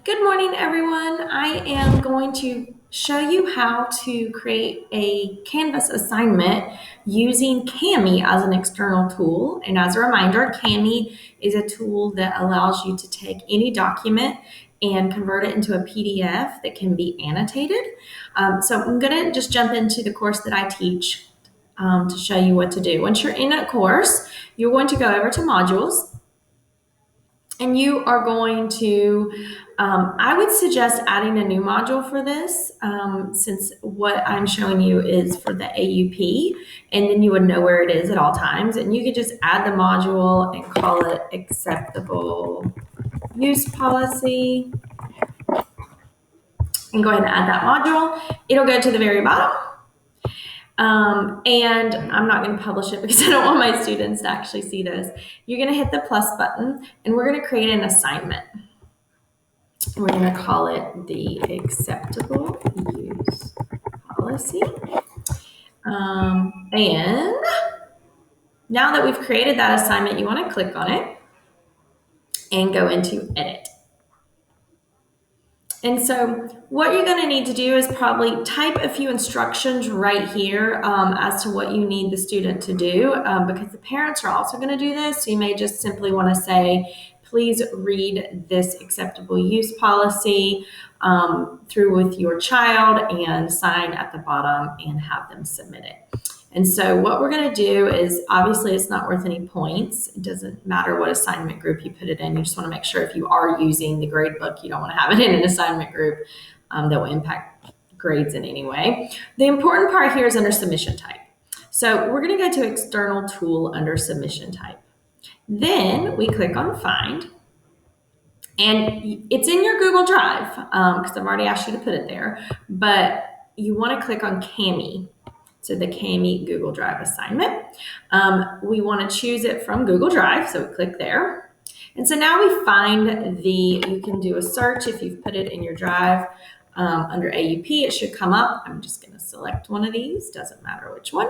Good morning, everyone. I am going to show you how to create a Canvas assignment using Kami as an external tool. And as a reminder, Kami is a tool that allows you to take any document and convert it into a PDF that can be annotated. So I'm going to just jump into the course that I teach to show you what to do. Once you're in that course, you're going to go over to modules. And you are going to, I would suggest adding a new module for this, since what I'm showing you is for the AUP, and then you would know where it is at all times. And you could just add the module and call it acceptable use policy, and go ahead and add that module. It'll go to the very bottom. And I'm not going to publish it because I don't want my students to actually see this. You're going to hit the plus button, and we're going to create an assignment. We're going to call it the acceptable use policy. And now that we've created that assignment, you want to click on it and go into edit. And so what you're going to need to do is probably type a few instructions right here as to what you need the student to do, because the parents are also going to do this. So you may just simply want to say, please read this acceptable use policy through with your child and sign at the bottom and have them submit it. And so what we're going to do is, obviously it's not worth any points. It doesn't matter what assignment group you put it in. You just want to make sure if you are using the grade book, you don't want to have it in an assignment group that will impact grades in any way. The important part here is under submission type. So we're going to go to external tool under submission type. Then we click on find. And it's in your Google Drive because I've already asked you to put it there. But you want to click on Kami. So the Kami Google Drive assignment. We want to choose it from Google Drive, so we click there. And so now we find you can do a search if you've put it in your drive under AUP, it should come up. I'm just going to select one of these, doesn't matter which one.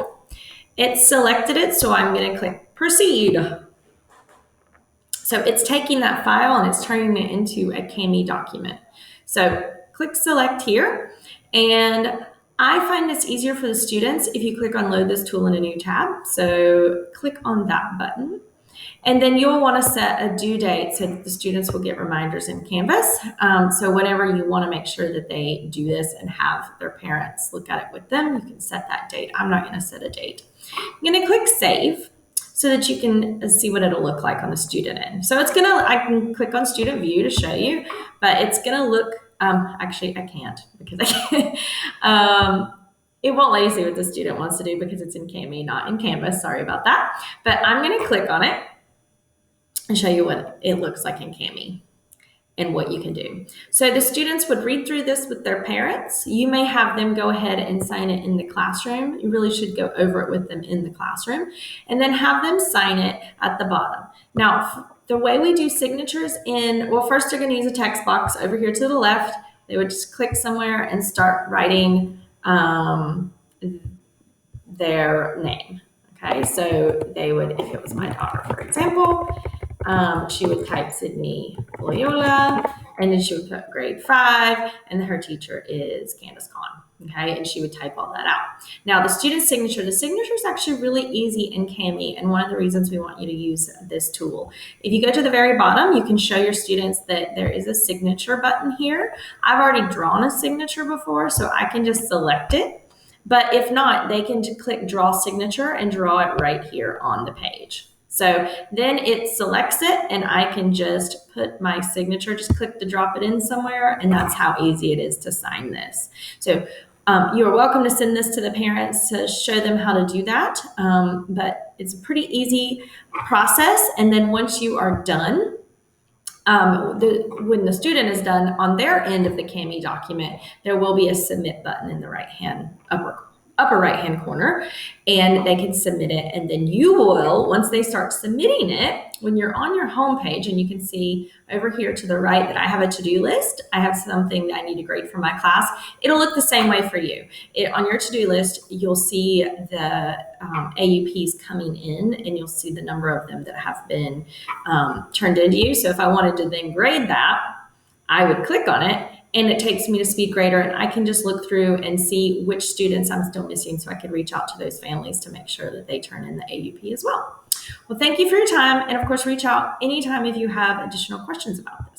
It selected it, so I'm going to click proceed. So it's taking that file and it's turning it into a Kami document. So click select here, and I find this easier for the students if you click on load this tool in a new tab. So click on that button. And then you'll want to set a due date so that the students will get reminders in Canvas. So whenever you want to make sure that they do this and have their parents look at it with them, you can set that date. I'm not going to set a date. I'm going to click save so that you can see what it'll look like on the student end. So I can click on student view to show you, but it's going to look, actually I can't because I can't. It won't let you see what the student wants to do because it's in Kami, not in Canvas. Sorry about that. But I'm going to click on it and show you what it looks like in Kami and what you can do. So the students would read through this with their parents. You may have them go ahead and sign it in the classroom. You really should go over it with them in the classroom and then have them sign it at the bottom. Now, the way we do signatures first they're going to use a text box over here to the left. They would just click somewhere and start writing their name. Okay, so they would, if it was my daughter, for example, she would type Sydney Loyola, and then she would put grade 5, and then her teacher is Candace Kahn. Okay, and she would type all that out. Now, the student signature, the signature is actually really easy in Kami, and one of the reasons we want you to use this tool. If you go to the very bottom, you can show your students that there is a signature button here. I've already drawn a signature before, so I can just select it. But if not, they can just click draw signature and draw it right here on the page. So then it selects it and I can just put my signature, just click to drop it in somewhere, and that's how easy it is to sign this. So you are welcome to send this to the parents to show them how to do that, but it's a pretty easy process. And then once you are done, when the student is done on their end of the Kami document, there will be a submit button in the upper right hand corner, and they can submit it. And then you will, once they start submitting it, when you're on your home page, and you can see over here to the right that I have a to-do list, I have something that I need to grade for my class. It'll look the same way for you. On your to-do list, you'll see the AUPs coming in, and you'll see the number of them that have been turned into you. So if I wanted to then grade that, I would click on it and it takes me to SpeedGrader, and I can just look through and see which students I'm still missing so I could reach out to those families to make sure that they turn in the AUP as well. Well, thank you for your time. And of course, reach out anytime if you have additional questions about this.